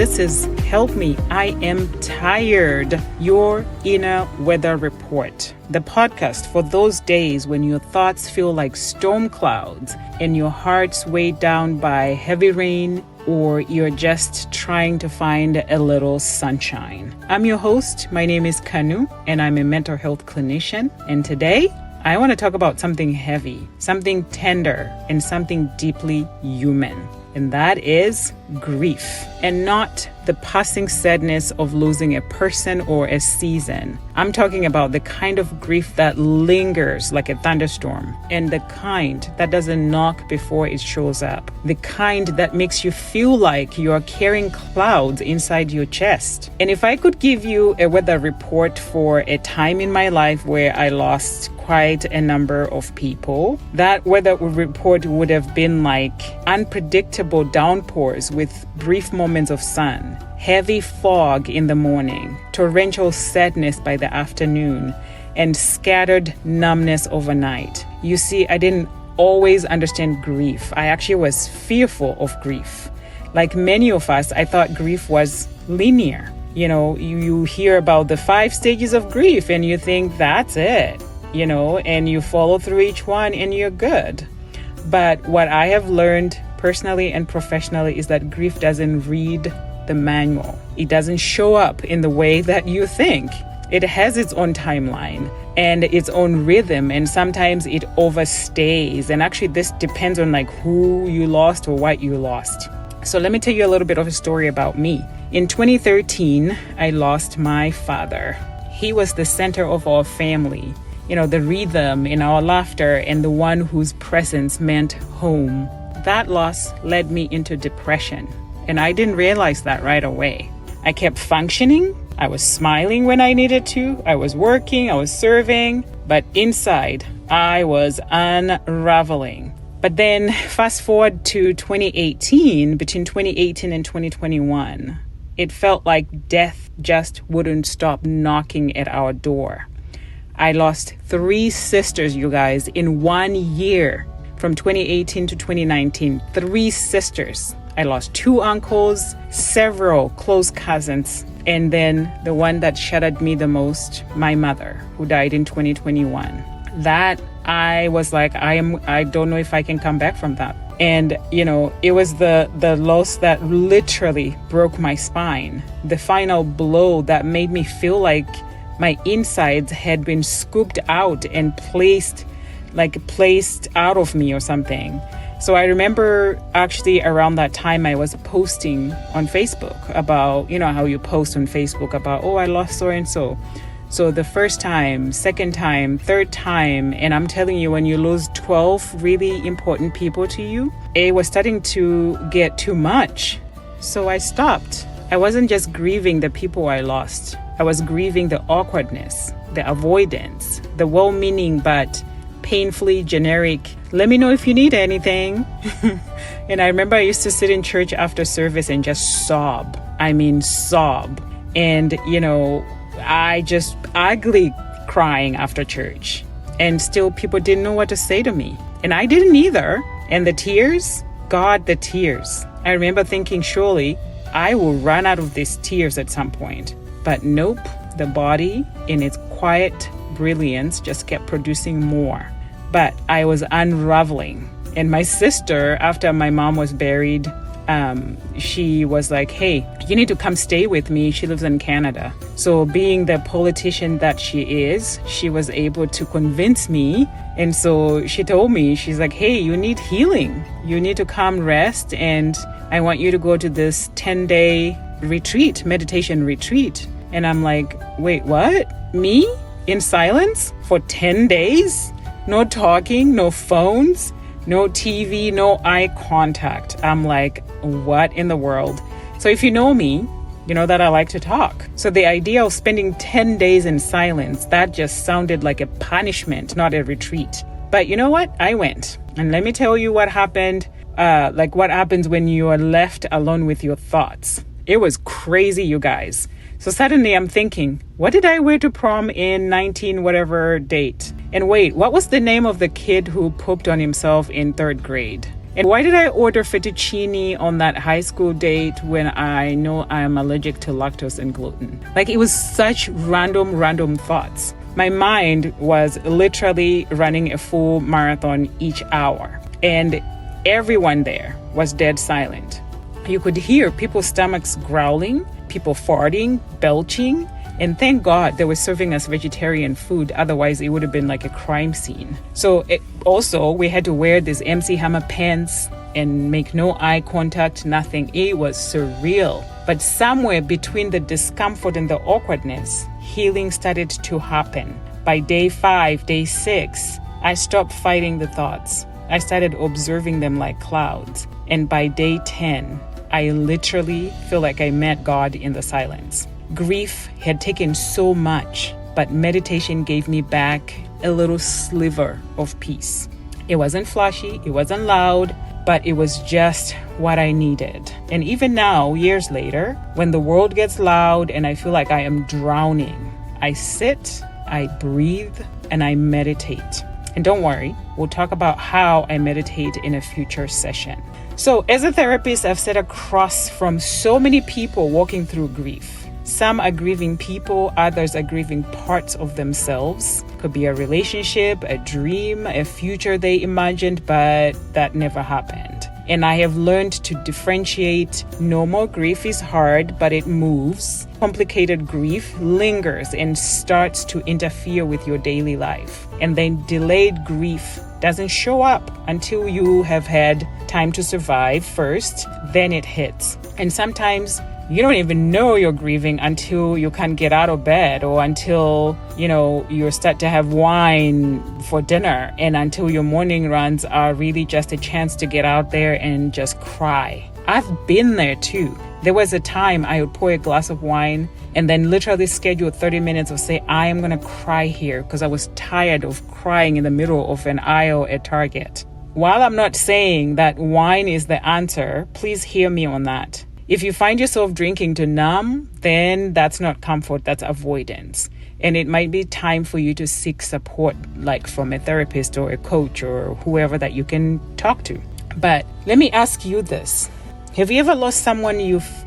this is Help Me, I Am Tired, your inner weather report. The podcast for those days when your thoughts feel like storm clouds and your heart's weighed down by heavy rain, or you're just trying to find a little sunshine. I'm your host. My name is Kanu, and I'm a mental health clinician. And today, I want to talk about something heavy, something tender, and something deeply human. And that is grief, and not the passing sadness of losing a person or a season. I'm talking about the kind of grief that lingers like a thunderstorm, and the kind that doesn't knock before it shows up, the kind that makes you feel like you are carrying clouds inside your chest. And if I could give you a weather report for a time in my life where I lost quite a number of people, that weather report would have been like unpredictable downpours with brief moments of sun, heavy fog in the morning, torrential sadness by the afternoon, and scattered numbness overnight. You see, I didn't always understand grief. I actually was fearful of grief. Like many of us, I thought grief was linear. You know, you hear about the 5 stages of grief and you think that's it, you know, and you follow through each one and you're good. But what I have learned personally and professionally is that grief doesn't read the manual. It doesn't show up in the way that you think. It has its own timeline and its own rhythm, and sometimes it overstays. And actually this depends on like who you lost or what you lost. So let me tell you a little bit of a story about me. In 2013, I lost my father. He was the center of our family. You know, the rhythm in our laughter and the one whose presence meant home. That loss led me into depression, and I didn't realize that right away. I kept functioning. I was smiling when I needed to. I was working, I was serving, but inside I was unraveling. But then fast forward to 2018, between 2018 and 2021, it felt like death just wouldn't stop knocking at our door. I lost 3 sisters, you guys, in 1 year. From 2018 to 2019, 3 sisters. I lost 2 uncles, several close cousins, and then the one that shattered me the most, my mother, who died in 2021. That I was like, I don't know if I can come back from that. And, you know, it was the loss that literally broke my spine. The final blow that made me feel like my insides had been scooped out and placed out of me or something. So I remember actually around that time I was posting on Facebook about, you know, how you post on Facebook about, oh, I lost so and so. So the first time, second time, third time, and I'm telling you, when you lose 12 really important people to you, it was starting to get too much. So I stopped. I wasn't just grieving the people I lost. I was grieving the awkwardness, the avoidance, the well-meaning but painfully generic, let me know if you need anything. And I remember I used to sit in church after service and just sob. I mean, sob. And, you know, I just ugly crying after church. And still people didn't know what to say to me. And I didn't either. And the tears, God, the tears. I remember thinking, surely I will run out of these tears at some point. But nope, the body in its quiet brilliance just kept producing more. But I was unraveling. And my sister, after my mom was buried, she was like, hey, you need to come stay with me. She lives in Canada. So being the politician that she is, she was able to convince me. And so she told me, she's like, hey, you need healing. You need to come rest. And I want you to go to this 10-day retreat, meditation retreat. And I'm like, wait, what? Me? In silence for 10 days? No talking, no phones, no TV, no eye contact. I'm like, what in the world? So if you know me, you know that I like to talk. So the idea of spending 10 days in silence, that just sounded like a punishment, not a retreat. But you know what? I went. And let me tell you what happened, what happens when you are left alone with your thoughts. It was crazy, you guys. So suddenly I'm thinking, what did I wear to prom in 19 whatever date? And wait, what was the name of the kid who pooped on himself in 3rd grade? And why did I order fettuccine on that high school date when I know I am allergic to lactose and gluten? Like, it was such random thoughts. My mind was literally running a full marathon each hour, and everyone there was dead silent. You could hear people's stomachs growling, people farting, belching, and thank God they were serving us vegetarian food. Otherwise, it would have been like a crime scene. So also, we had to wear these MC Hammer pants and make no eye contact, nothing. It was surreal. But somewhere between the discomfort and the awkwardness, healing started to happen. By day 5, day 6, I stopped fighting the thoughts. I started observing them like clouds. And by day 10, I literally feel like I met God in the silence. Grief had taken so much, but meditation gave me back a little sliver of peace. It wasn't flashy, it wasn't loud, but it was just what I needed. And even now, years later, when the world gets loud and I feel like I am drowning, I sit, I breathe, and I meditate. And don't worry, we'll talk about how I meditate in a future session. So as a therapist, I've sat across from so many people walking through grief. Some are grieving people, others are grieving parts of themselves. Could be a relationship, a dream, a future they imagined, but that never happened. And I have learned to differentiate. Normal grief is hard, but it moves. Complicated grief lingers and starts to interfere with your daily life. And then delayed grief doesn't show up until you have had time to survive first, then it hits. And sometimes you don't even know you're grieving until you can't get out of bed, or until, you start to have wine for dinner, and until your morning runs are really just a chance to get out there and just cry. I've been there too. There was a time I would pour a glass of wine and then literally schedule 30 minutes of say, I am going to cry here, because I was tired of crying in the middle of an aisle at Target. While I'm not saying that wine is the answer, please hear me on that. If you find yourself drinking to numb, then that's not comfort, that's avoidance. And it might be time for you to seek support, like from a therapist or a coach or whoever that you can talk to. But let me ask you this. Have you ever lost someone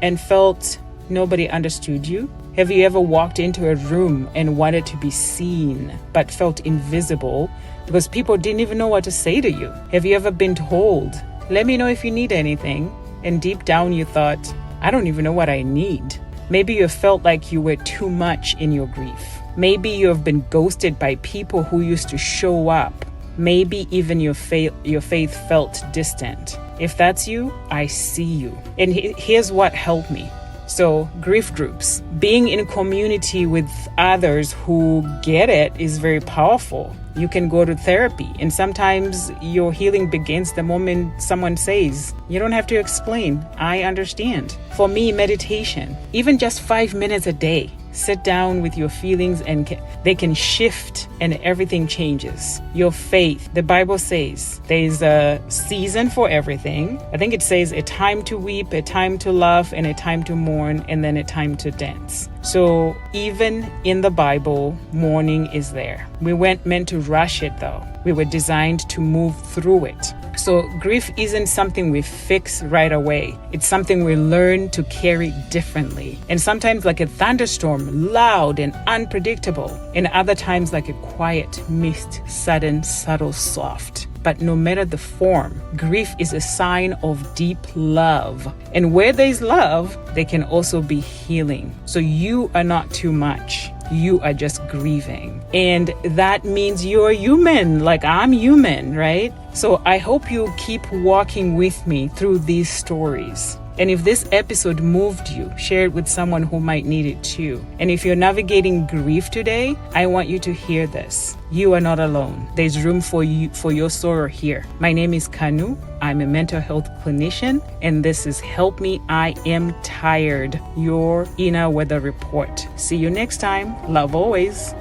and felt nobody understood you? Have you ever walked into a room and wanted to be seen, but felt invisible because people didn't even know what to say to you? Have you ever been told, let me know if you need anything? And deep down you thought, I don't even know what I need. Maybe you felt like you were too much in your grief. Maybe you have been ghosted by people who used to show up. Maybe even your faith felt distant. If that's you, I see you. And here's what helped me. So, grief groups. Being in community with others who get it is very powerful. You can go to therapy, and sometimes your healing begins the moment someone says, you don't have to explain, I understand. For me, meditation, even just 5 minutes a day. Sit down with your feelings and they can shift and everything changes. Your faith, the Bible says there's a season for everything. I think it says a time to weep, a time to laugh, and a time to mourn, and then a time to dance. So even in the Bible, mourning is there. We weren't meant to rush it though. We were designed to move through it. So grief isn't something we fix right away. It's something we learn to carry differently. And sometimes like a thunderstorm, loud and unpredictable. And other times like a quiet mist, sudden, subtle, soft. But no matter the form, grief is a sign of deep love. And where there's love, there can also be healing. So you are not too much. You are just grieving. And that means you're human, like I'm human, right? So I hope you keep walking with me through these stories. And if this episode moved you, share it with someone who might need it too. And if you're navigating grief today, I want you to hear this. You are not alone. There's room for you, for your sorrow here. My name is Kanu. I'm a mental health clinician, and this is Help Me, I Am Tired, your inner weather report. See you next time. Love always.